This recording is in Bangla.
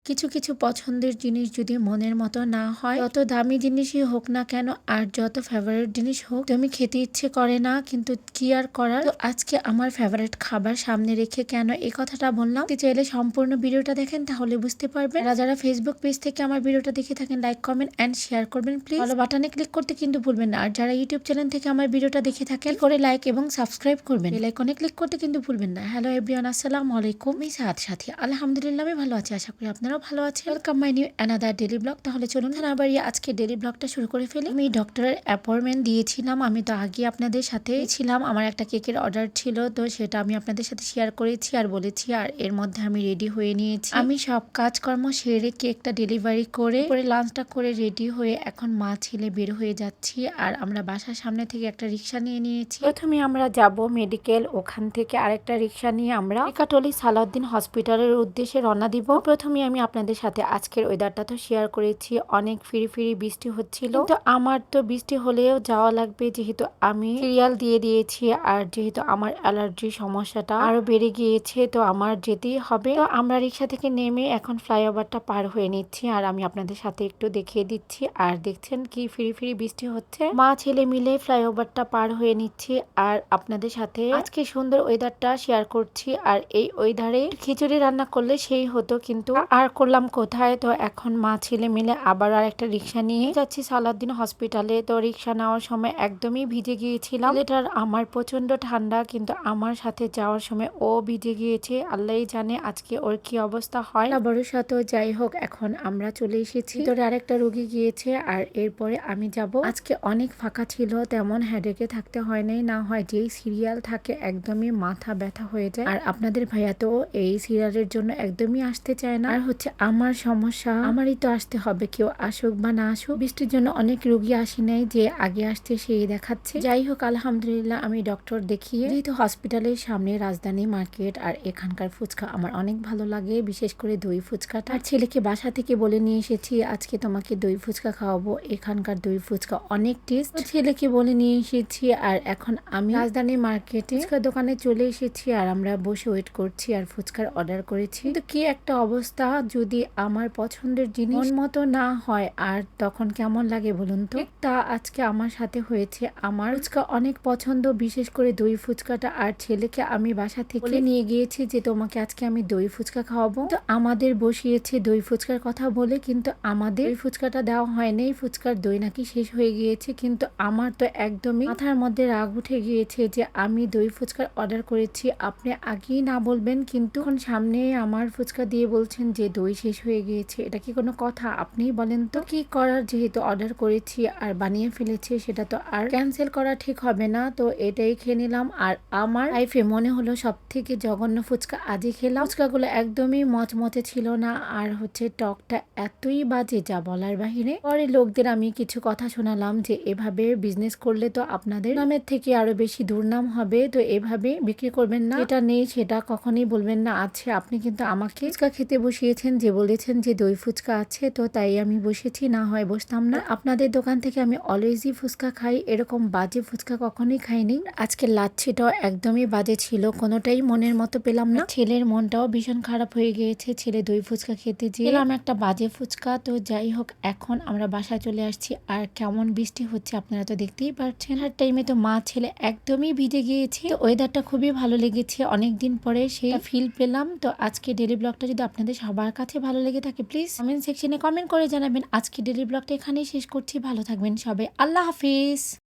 কিছু কিছু পছন্দের জিনিস যদি মনের মতো না হয়, যত দামি জিনিসই হোক না কেন আর যত ফেভারিট জিনিস হোক, তুমি খেতে ইচ্ছে করে না, কিন্তু কি আর করার। তো আজকে আমার ফেভারিট খাবার সামনে রেখে কেন এই কথাটা বললাম, চাইলে সম্পূর্ণ ভিডিওটা দেখেন তাহলে বুঝতে পারবেন। যারা ফেসবুক পেজ থেকে আমার ভিডিওটা দেখে থাকেন, লাইক কমেন্ট এন্ড শেয়ার করবেন প্লিজ। ফলো বাটনে ক্লিক করতে কিন্তু ভুলবেন না। আর যারা ইউটিউব চ্যানেল থেকে আমার ভিডিওটা দেখে থাকেন, করে লাইক এবং সাবস্ক্রাইব করবেন, বেল আইকনে ক্লিক করতে কিন্তু ভুলবেন না। হ্যালো এভরিওয়ান, আসসালামু আলাইকুম। আমি সাথী আলহামদুলিল্লাহ আমি ভালো আছি, আশা করি আপনারাও ভালো আছেন। Welcome my new another daily blog. তাহলে চলুন না বাড়িয়ে আজকে ডেইলি ব্লগটা শুরু করে ফেলি। আমি ডক্টরের অ্যাপয়েন্টমেন্ট দিয়েছিলাম, আমি তো আগে আপনাদের সাথে ছিলাম। আমার একটা কেকের অর্ডার ছিল, তো সেটা আমি আপনাদের সাথে শেয়ার করেছি আর বলেছি। আর এর মধ্যে আমি রেডি হয়ে নিয়েছি। আমি সব কাজকর্ম সেরে কেকটা ডেলিভারি করে লাঞ্চটা করে রেডি হয়ে এখন মা ছেলে বের হয়ে যাচ্ছি। আর আমরা বাসার সামনে থেকে একটা রিক্সা নিয়ে নিয়েছি। প্রথমে আমরা যাব মেডিকেল, ওখান থেকে আরেকটা রিক্সা নিয়ে আমরা কাটলি সালাউদ্দিন হসপিটালের উদ্দেশ্যে রওনা দিব। প্রথমে আমি আপনাদের সাথে আজকের ওয়েদারটা তো শেয়ার করেছি, অনেক ফিরি ফিরি বৃষ্টি হচ্ছিল। তো আমার তো বৃষ্টি হলেও যাওয়া লাগবে, যেহেতু আমি সিরিয়াল দিয়ে দিয়েছি। আর যেহেতু আমার অ্যালার্জি সমস্যাটা আরো বেড়ে গিয়েছে, তো আমার যেতেই হবে। তো আমরা রিক্সা থেকে নেমে এখন ফ্লাইওভারটা পার হয়ে নিচ্ছি। আর আমি আপনাদের সাথে একটু দেখিয়ে দিচ্ছি। আর দেখছেন কি ফিরি ফিরি বৃষ্টি হচ্ছে, মা ছেলে মিলে ফ্লাইওভারটা পার হয়ে নিচ্ছি। আর আপনাদের সাথে আজকে সুন্দর ওয়েদারটা শেয়ার করছি। আর এই ওয়েদারে খিচুড়ি রান্না করলে সেই হতো, কিন্তু আর করলাম কোথায়। তো এখন মা ছেলে মিলে আবার আর একটা রিক্সা নিয়ে যাচ্ছি সালাউদ্দিন হসপিটালে। তো রিক্সা নেওয়ার সময় একদমই ভিজে গিয়েছিলাম। এটার আমার প্রচন্ড ঠান্ডা, কিন্তু আমার সাথে যাওয়ার সময় ও ভিজে গিয়েছে। আল্লাহই জানে আজকে ওর কি অবস্থা হয়। বড় সাথে যাই হোক, এখন আমরা চলে এসেছি। ভিতরে আরেকটা রোগী গিয়েছে। আর এরপরে আমি যাব। আজকে অনেক ফাঁকা ছিল, তেমন হেডেকে থাকতে হয় নাই। না হয় যেই সিরিয়াল থাকে একদমই মাথা ব্যথা হয়ে যায়। আর আপনাদের ভাইয়া তো এই সিরিয়ালের জন্য একদমই আসতে চায় না। আর হচ্ছে আমার সমস্যা, আমারই তো আসতে হবে, কেউ আসুক বা না আসুক। বৃষ্টির জন্য অনেক রোগী আসি নাই, যে আগে আসছে সেই দেখাচ্ছে। যাই হোক আলহামদুলিল্লাহ আমি ডক্টর দেখিয়ে, যেহেতু হসপিটালের সামনে রাজধানী মার্কেট, আর এখানকার ফুচকা আমার অনেক ভালো লাগে, বিশেষ করে দই ফুচকাটা। আর ছেলেকে বাসা থেকে বলে নিয়ে এসেছি আজকে তোমাকে দই ফুচকা খাওয়াবো, এখানকার দই ফুচকা অনেক টেস্ট। ছেলেকে বলে নিয়ে এসেছি। আর এখন আমি রাজধানী মার্কেটে ফুচকা দোকানে চলে এসেছি। আর আমরা বসে ওয়েট করছি আর ফুচকার অর্ডার করেছি। কিন্তু কি একটা অবস্থা, যদি আমার পছন্দের জিনিস মন মতো না হয় আর তখন কেমন লাগে বলুন তো। তা আজকে আমার সাথে হয়েছে। আমার ফুচকা অনেক পছন্দ, বিশেষ করে দই ফুচকাটা। আর ছেলেকে আমি বাসা থেকে নিয়ে গিয়েছি যে তোমাকে আজকে আমি দই ফুচকা খাওয়াবো। তো আমাদের বসিয়েছে দই ফুচকার কথা বলে, কিন্তু আমাদের ফুচকাটা দেওয়া হয়নি। ফুচকার দই নাকি শেষ হয়ে গিয়েছে। কিন্তু আমার তো একদমই মাথার মধ্যে রাগ উঠে গিয়েছে যে আমি দই ফুচকার অর্ডার করেছি, আপনি আগেই না বলবেন, কিন্তু এখন সামনে আমার ফুচকা দিয়ে বলছেন যে দই শেষ হয়ে গিয়েছে। এটা কি কোনো কথা? আপনিই বলেন তো। কি করার, যেহেতু অর্ডার করেছি আর বানিয়ে ফেলেছি, সেটা তো আর ক্যান্সেল করা ঠিক হবে না। তো এটাই খেয়ে নিলাম। আর আমার লাইফে মনে হলো সব থেকে জঘন্য ফুচকা আজই খেলাম। ফুচকাগুলো একদমই মচমচে ছিল না। আর হচ্ছে টকটা এতই বাজে যা বলার বাহিরে। পরে লোকদের আমি কিছু কথা শোনালাম যে এভাবে বিজনেস করলে তো আপনাদের নামের থেকে আরো বেশি দুর্নাম হবে, তো এভাবে বিক্রি করবেন না, এটা নেই সেটা কখনই বলবেন না। আছে, আপনি কিন্তু আমাকে ফুচকা খেতে বসিয়েছেন, যে বলেছেন যে দই ফুচকা আছে, তো তাই আমি বসেছি, না হয় বসতাম না। আপনাদের দোকান থেকে আমি অলওয়েজই ফুচকা খাই, এরকম বাজে ফুচকা কখনোই খাইনি। আজকে লাচ্ছিটাও একদমই বাজে ছিল, কোনোটাই মনের মতো পেলাম না। ছেলের মনটাও ভীষণ খারাপ হয়ে গিয়েছে, ছেলে দই ফুচকা খেতে যেয়ে একটা বাজে ফুচকা। তো যাই হোক এখন আমরা বাসায় চলে আসছি। আর কেমন বৃষ্টি হচ্ছে আপনারা তো দেখতেই পাচ্ছেন। আর টাইমে তো মা ছেলে একদমই ভিজে গিয়েছে। ওয়েদারটা খুবই ভালো লেগেছে, অনেকদিন পরে সেই ফিল পেলাম। তো আজকে ডেইলি ব্লগটা যদি আপনাদের সবার কাছে ভালো লেগে থাকে, প্লিজ কমেন্ট সেকশনে কমেন্ট করে জানাবেন। আজকে ডেইলি ব্লগটা এখানেই শেষ করছি, ভালো থাকবেন সবাই, আল্লাহ হাফিজ।